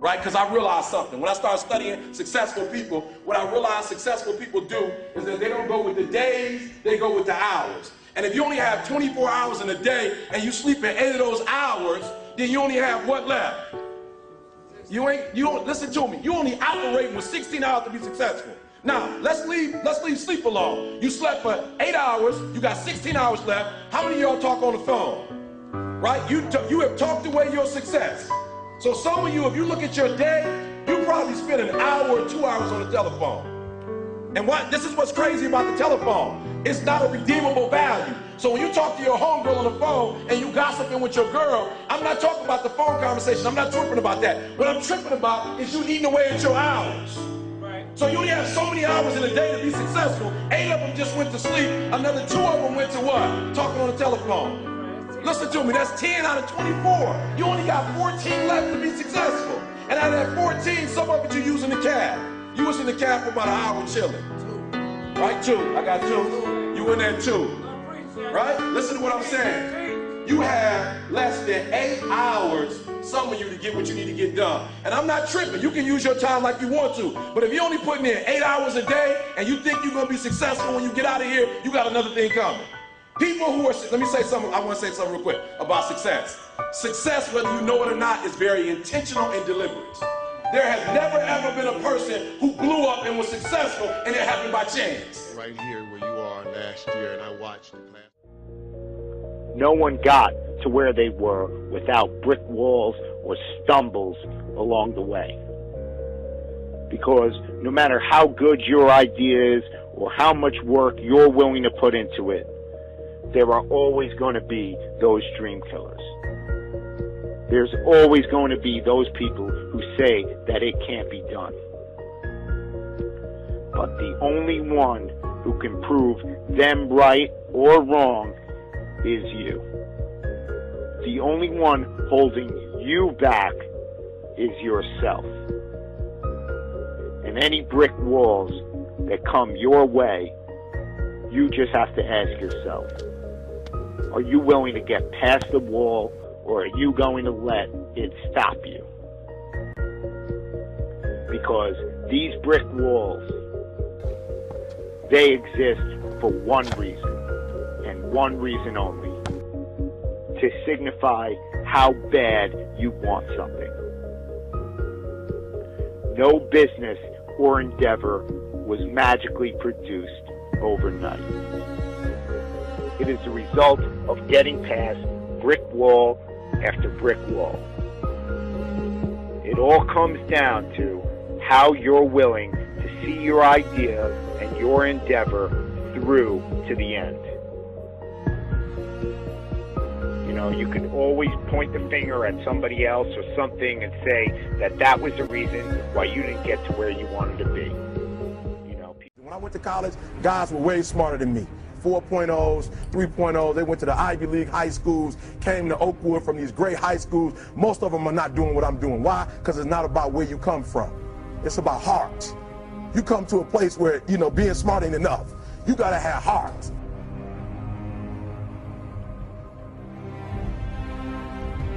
right? Because I realized something. When I started studying successful people, what I realized successful people do is that they don't go with the days, they go with the hours. And if you only have 24 hours in a day and you sleep in 8 of those hours, then you only have what left? Listen to me, you only operating with 16 hours to be successful. Now, let's leave sleep alone. You slept for 8 hours, you got 16 hours left. How many of y'all talk on the phone? Right? You have talked away your success. So some of you, if you look at your day, you probably spend an hour or 2 hours on the telephone. And this is what's crazy about the telephone. It's not a redeemable value. So when you talk to your homegirl on the phone and you gossiping with your girl, I'm not talking about the phone conversation. I'm not tripping about that. What I'm tripping about is you eating away at your hours. Right. So you only have so many hours in a day to be successful. 8 of them just went to sleep. Another 2 of them went to what? Talking on the telephone. Listen to me, that's 10 out of 24. You only got 14 left to be successful. And out of that 14, some of it you're using the cab. You was in the cab for about an hour chilling. Right, 2. I got 2. You in there 2. Right? Listen to what I'm saying. You have less than 8 hours, some of you, to get what you need to get done. And I'm not tripping. You can use your time like you want to. But if you're only putting in 8 hours a day and you think you're going to be successful when you get out of here, you got another thing coming. People who are, let me say something, I want to say something real quick about success. Success, whether you know it or not, is very intentional and deliberate. There has never ever been a person who blew up and was successful and it happened by chance. Right here where you are last year, and I watched the class. No one got to where they were without brick walls or stumbles along the way. Because no matter how good your idea is or how much work you're willing to put into it, there are always going to be those dream killers. There's always going to be those people who say that it can't be done. But the only one who can prove them right or wrong is you. The only one holding you back is yourself. And any brick walls that come your way, you just have to ask yourself, are you willing to get past the wall, or are you going to let it stop you? Because these brick walls, they exist for one reason, and one reason only, to signify how bad you want something. No business or endeavor was magically produced overnight. It is the result of getting past brick wall after brick wall. It all comes down to how you're willing to see your idea and your endeavor through to the end. You know, you can always point the finger at somebody else or something and say that that was the reason why you didn't get to where you wanted to be. You know, when I went to college, guys were way smarter than me. 4.0s, 3.0s, they went to the Ivy League high schools, came to Oakwood from these great high schools. Most of them are not doing what I'm doing. Why? Because it's not about where you come from. It's about heart. You come to a place where, you know, being smart ain't enough. You gotta have heart.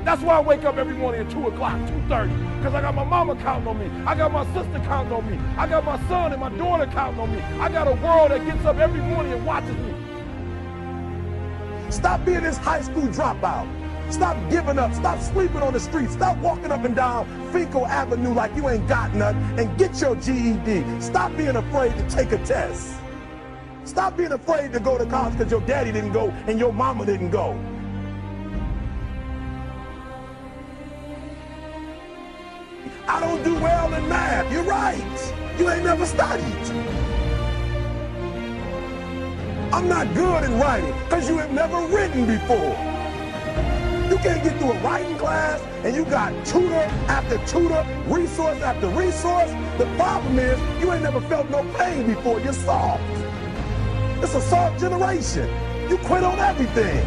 That's why I wake up every morning at 2 o'clock, 2:30, because I got my mama counting on me. I got my sister counting on me. I got my son and my daughter counting on me. I got a world that gets up every morning and watches me. Stop being this high school dropout. Stop giving up. Stop sleeping on the street. Stop walking up and down Fecal Avenue like you ain't got nothing, and get your GED. Stop being afraid to take a test. Stop being afraid to go to college because your daddy didn't go and your mama didn't go. I don't do well in math. You're right. You ain't never studied. I'm not good in writing because you have never written before. You can't get through a writing class and you got tutor after tutor, resource after resource. The problem is you ain't never felt no pain before. You're soft. It's a soft generation. You quit on everything.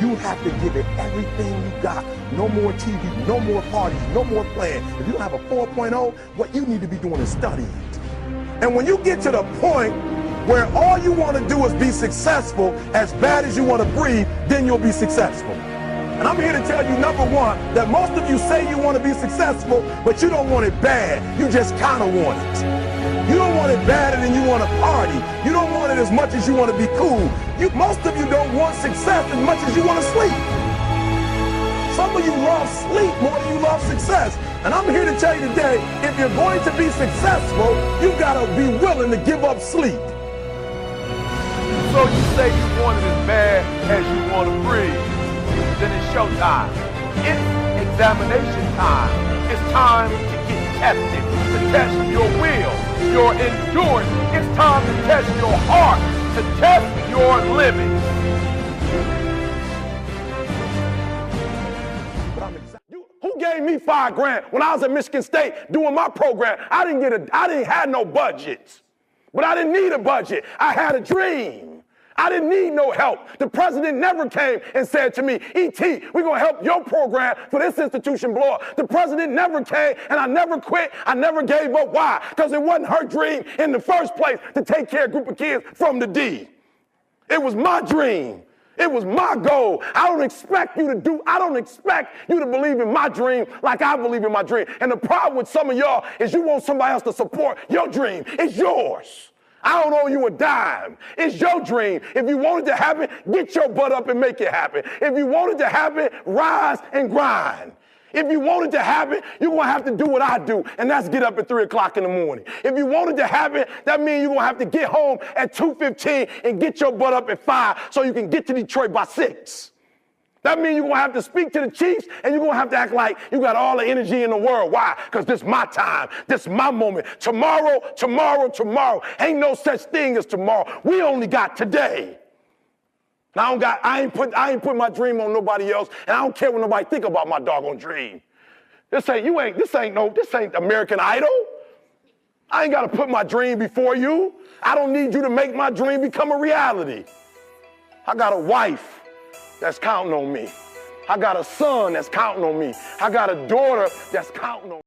You have to give it everything you got. No more TV, no more parties, no more playing. If you don't have a 4.0, what you need to be doing is studying. And when you get to the point where all you want to do is be successful, as bad as you want to breathe, then you'll be successful. And I'm here to tell you, number one, that most of you say you want to be successful, but you don't want it bad. You just kind of want it. You don't want it badder than you want to party. You don't want it as much as you want to be cool. Most of you don't want success as much as you want to sleep. Some of you love sleep more than you love success. And I'm here to tell you today, if you're going to be successful, you've got to be willing to give up sleep. So you say you want it as bad as you want to breathe. Then it's showtime. It's examination time. It's time to get tested, to test your will, your endurance. It's time to test your heart, to test your limits. Who gave me $5,000 when I was at Michigan State doing my program? I didn't have no budget, but I didn't need a budget. I had a dream. I didn't need no help. The president never came and said to me, E.T., we're going to help your program for this institution blow up. The president never came, and I never quit. I never gave up. Why? Because it wasn't her dream in the first place to take care of a group of kids from the D. It was my dream. It was my goal. I don't expect you to believe in my dream like I believe in my dream. And the problem with some of y'all is you want somebody else to support your dream. It's yours. I don't owe you a dime. It's your dream. If you want it to happen, get your butt up and make it happen. If you want it to happen, rise and grind. If you want it to happen, you're going to have to do what I do, and that's get up at 3 o'clock in the morning. If you want it to happen, that means you're going to have to get home at 2:15 and get your butt up at 5 so you can get to Detroit by 6. That means you're going to have to speak to the Chiefs, and you're going to have to act like you got all the energy in the world. Why? Because this is my time. This is my moment. Tomorrow. Ain't no such thing as tomorrow. We only got today. Now I ain't put my dream on nobody else, and I don't care what nobody think about my doggone dream. This ain't American Idol. I ain't got to put my dream before you. I don't need you to make my dream become a reality. I got a wife that's counting on me. I got a son that's counting on me. I got a daughter that's counting on me.